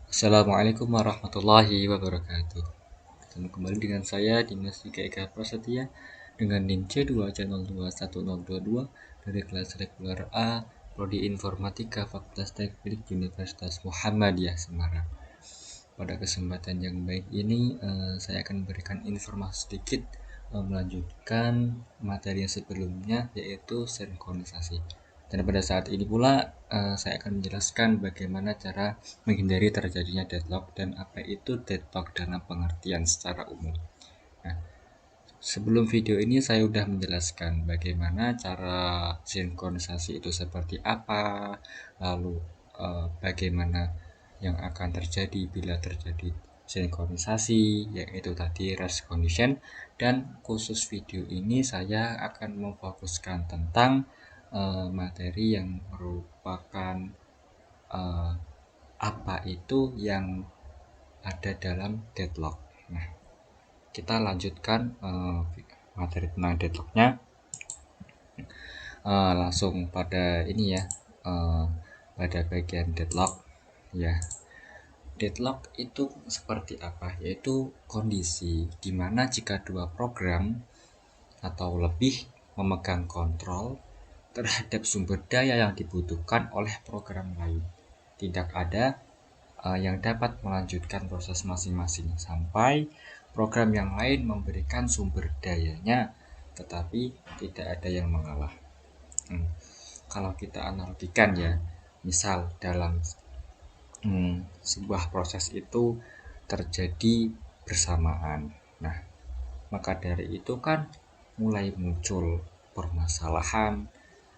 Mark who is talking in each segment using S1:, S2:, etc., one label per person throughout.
S1: Assalamualaikum warahmatullahi wabarakatuh. Ketemu kembali dengan saya Dimas Dika Eka Prasetya dengan NIM C2C0210022 dari kelas reguler A Prodi Informatika Fakultas Teknik Universitas Muhammadiyah Semarang. Pada kesempatan yang baik ini saya akan memberikan informasi sedikit melanjutkan materi yang sebelumnya, yaitu sinkronisasi. Dan pada saat ini pula saya akan menjelaskan bagaimana cara menghindari terjadinya deadlock dan apa itu deadlock dalam pengertian secara umum. Nah, sebelum video ini saya sudah menjelaskan bagaimana cara sinkronisasi itu seperti apa, lalu bagaimana yang akan terjadi bila terjadi sinkronisasi, yaitu tadi rest condition. Dan khusus video ini saya akan memfokuskan tentang materi yang merupakan apa itu yang ada dalam deadlock. Nah, kita lanjutkan materi tentang deadlocknya. Langsung pada ini ya, pada bagian deadlock ya. Deadlock itu seperti apa? Yaitu kondisi di mana jika dua program atau lebih memegang kontrol terhadap sumber daya yang dibutuhkan oleh program lain. Tidak ada yang dapat melanjutkan proses masing-masing sampai program yang lain memberikan sumber dayanya, tetapi tidak ada yang mengalah. Kalau kita analogikan ya, misal dalam sebuah proses itu terjadi bersamaan. Nah, maka dari itu kan mulai muncul permasalahan,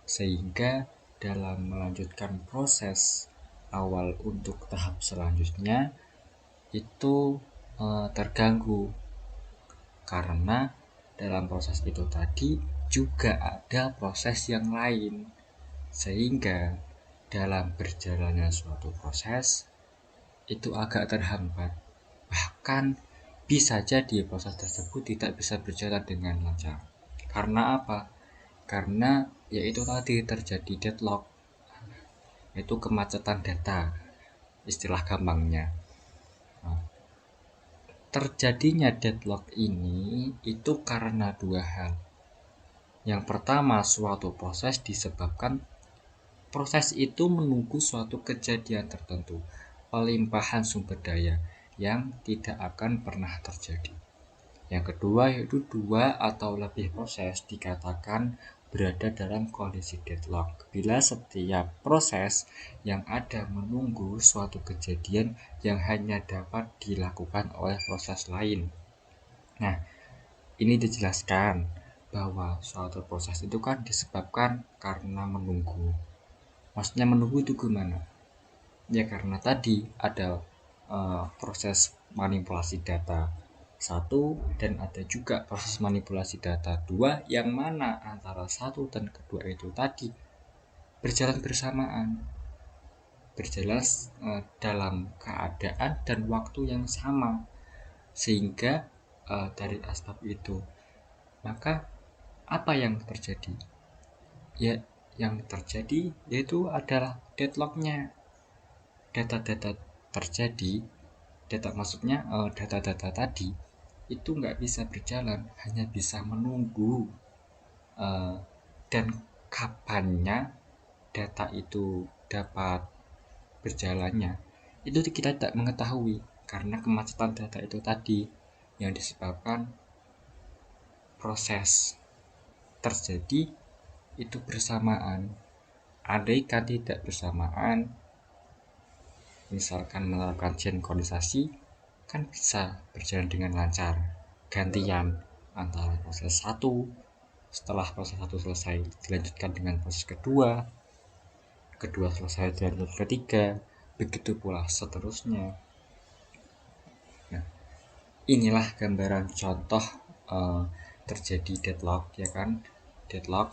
S1: sehingga dalam melanjutkan proses awal untuk tahap selanjutnya itu terganggu, karena dalam proses itu tadi juga ada proses yang lain, sehingga dalam berjalannya suatu proses itu agak terhambat. Bahkan bisa jadi proses tersebut tidak bisa berjalan dengan lancar. Karena apa? Karena yaitu tadi terjadi deadlock, yaitu kemacetan data, istilah gampangnya. Terjadinya deadlock ini itu karena dua hal. Yang pertama, suatu proses disebabkan proses itu menunggu suatu kejadian tertentu, pelimpahan sumber daya yang tidak akan pernah terjadi. Yang kedua yaitu dua atau lebih proses dikatakan berada dalam kondisi deadlock bila setiap proses yang ada menunggu suatu kejadian yang hanya dapat dilakukan oleh proses lain. Nah, ini dijelaskan bahwa suatu proses itu kan disebabkan karena menunggu. Maksudnya menunggu itu gimana? Ya karena tadi ada proses manipulasi data satu dan ada juga proses manipulasi data dua, yang mana antara satu dan kedua itu tadi berjalan bersamaan, berjalan dalam keadaan dan waktu yang sama, sehingga dari asbab itu maka apa yang terjadi? Ya, yang terjadi yaitu adalah deadlocknya. Data-data terjadi, data-data tadi itu nggak bisa berjalan, hanya bisa menunggu, dan kapannya data itu dapat berjalannya itu kita tidak mengetahui karena kemacetan data itu tadi yang disebabkan proses terjadi itu bersamaan. Andaikan tidak bersamaan, misalkan menerapkan sinkronisasi, kan bisa berjalan dengan lancar, gantian antara proses satu, setelah proses satu selesai dilanjutkan dengan proses kedua, kedua selesai dilanjutkan ketiga, begitu pula seterusnya. Nah, inilah gambaran contoh terjadi deadlock, ya kan? Deadlock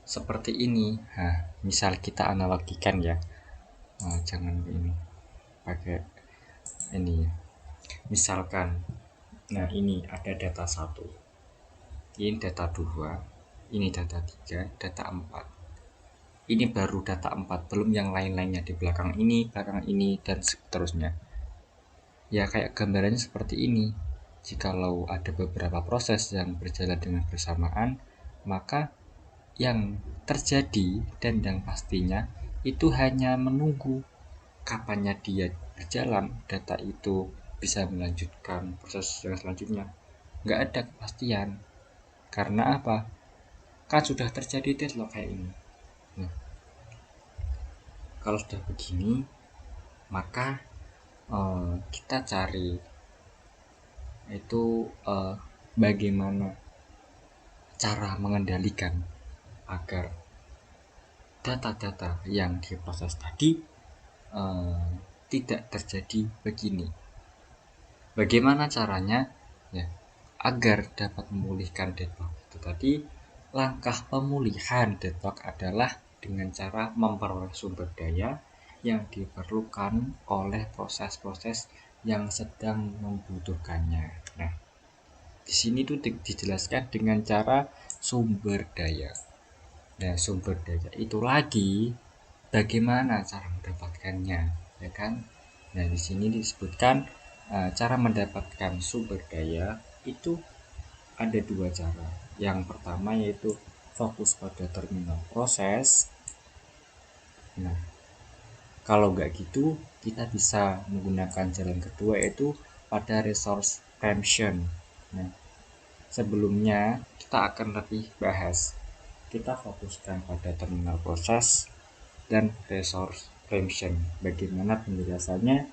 S1: seperti ini. Nah, misal kita analogikan ya, jangan ini pakai ini ya. Misalkan, nah ini ada data 1, ini data 2, ini data 3, data 4. Ini baru data 4, belum yang lain-lainnya di belakang ini, dan seterusnya. Ya kayak gambarannya seperti ini. Jikalau ada beberapa proses yang berjalan dengan bersamaan, maka yang terjadi dan yang pastinya itu hanya menunggu kapannya dia berjalan, data itu bisa melanjutkan proses yang selanjutnya. Nggak ada kepastian. Karena apa? Kan sudah terjadi deadlock kayak ini. Nah, kalau sudah begini, maka kita cari itu bagaimana cara mengendalikan agar data-data yang diproses tadi tidak terjadi begini. Bagaimana caranya? Ya, agar dapat memulihkan deadlock itu tadi, langkah pemulihan deadlock adalah dengan cara memperoleh sumber daya yang diperlukan oleh proses-proses yang sedang membutuhkannya. Nah, di sini tuh dijelaskan dengan cara sumber daya. Nah, sumber daya itu lagi bagaimana cara mendapatkannya, ya kan? Nah, di sini disebutkan cara mendapatkan sumber daya itu ada dua cara. Yang pertama yaitu fokus pada terminal proses. Nah, kalau nggak gitu, kita bisa menggunakan jalan kedua yaitu pada resource preemption. Nah, sebelumnya kita akan lebih bahas. Kita fokuskan pada terminal proses dan resource preemption. Bagaimana penjelasannya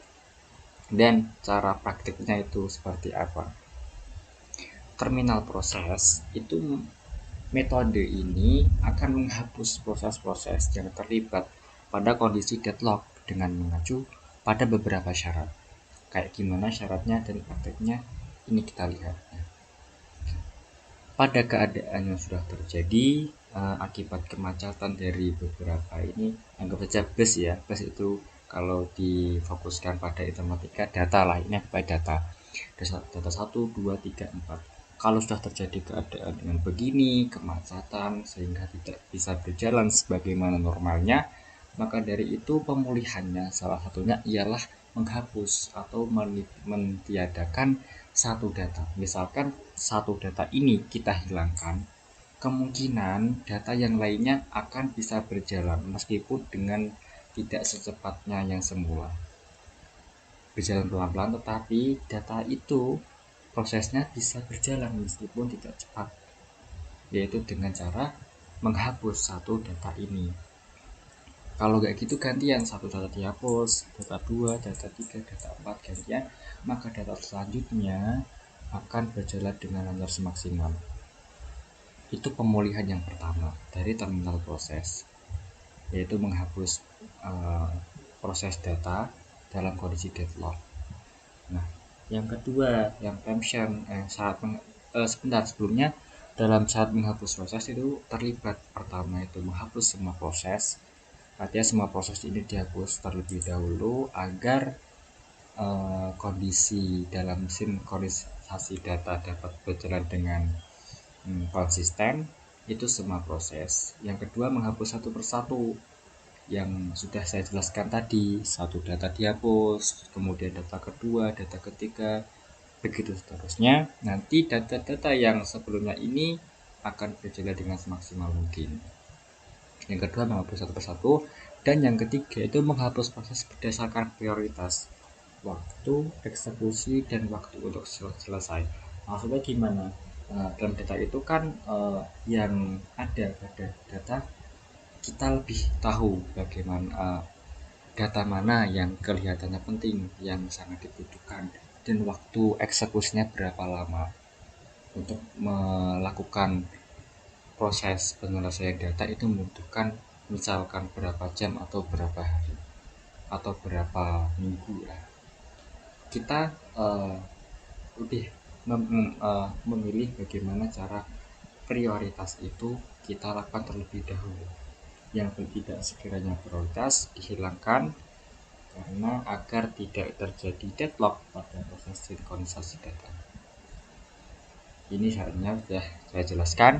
S1: dan cara praktiknya itu seperti apa. Terminal proses itu metode ini akan menghapus proses-proses yang terlibat pada kondisi deadlock dengan mengacu pada beberapa syarat. Kayak gimana syaratnya dan prakteknya ini kita lihat. Pada keadaan yang sudah terjadi akibat kemacetan dari beberapa ini, anggap saja bus ya, bus itu kalau difokuskan pada informatika data lah, ini apa data 1, 2, 3, 4. Kalau sudah terjadi keadaan dengan begini, kemacetan sehingga tidak bisa berjalan sebagaimana normalnya, maka dari itu pemulihannya salah satunya ialah menghapus atau mentiadakan satu data. Misalkan satu data ini kita hilangkan, kemungkinan data yang lainnya akan bisa berjalan meskipun dengan tidak secepatnya yang semula. Berjalan pelan-pelan, tetapi data itu prosesnya bisa berjalan meskipun tidak cepat, yaitu dengan cara menghapus satu data ini. Kalau nggak gitu gantian, satu data dihapus, data 2, data 3, data 4 gantian, maka data selanjutnya akan berjalan dengan lancar semaksimal. Itu pemulihan yang pertama dari terminal proses, yaitu menghapus proses data dalam kondisi deadlock. Nah, yang kedua, yang preemption, sebentar sebelumnya, dalam saat menghapus proses itu terlibat pertama itu menghapus semua proses. Artinya semua proses ini dihapus terlebih dahulu agar kondisi dalam sinkronisasi data dapat berjalan dengan konsisten. Itu semua proses. Yang kedua, menghapus satu persatu yang sudah saya jelaskan tadi. Satu data dihapus, kemudian data kedua, data ketiga, begitu seterusnya. Nanti data-data yang sebelumnya ini akan berjalan dengan semaksimal mungkin. Yang kedua, menghapus satu persatu. Dan yang ketiga itu menghapus proses berdasarkan prioritas, waktu eksekusi, dan waktu untuk selesai. Maksudnya gimana? Dalam data itu kan yang ada pada data, kita lebih tahu bagaimana data mana yang kelihatannya penting, yang sangat dibutuhkan, dan waktu eksekusinya berapa lama untuk melakukan proses penyelesaian data itu membutuhkan misalkan berapa jam atau berapa hari atau berapa minggu ya. Kita lebih memilih bagaimana cara prioritas itu kita lakukan terlebih dahulu. Yang tidak sekiranya prioritas dihilangkan karena agar tidak terjadi deadlock pada proses sinkronisasi data. Ini syaratnya sudah saya jelaskan.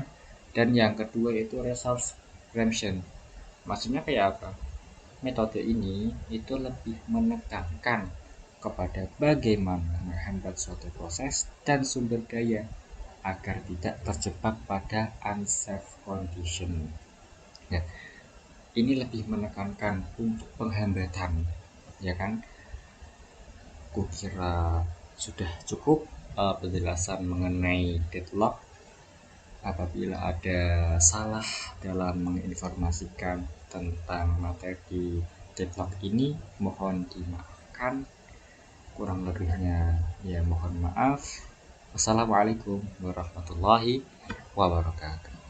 S1: Dan yang kedua itu resource preemption. Maksudnya kayak apa? Metode ini itu lebih menekankan kepada bagaimana menghambat suatu proses dan sumber daya agar tidak terjebak pada unsafe condition. Ya, ini lebih menekankan untuk penghambatan, ya kan? Kukira sudah cukup penjelasan mengenai deadlock. Apabila ada salah dalam menginformasikan tentang materi deadlock ini, mohon dimaafkan. Kurang lebihnya ya mohon maaf. Wassalamualaikum warahmatullahi wabarakatuh.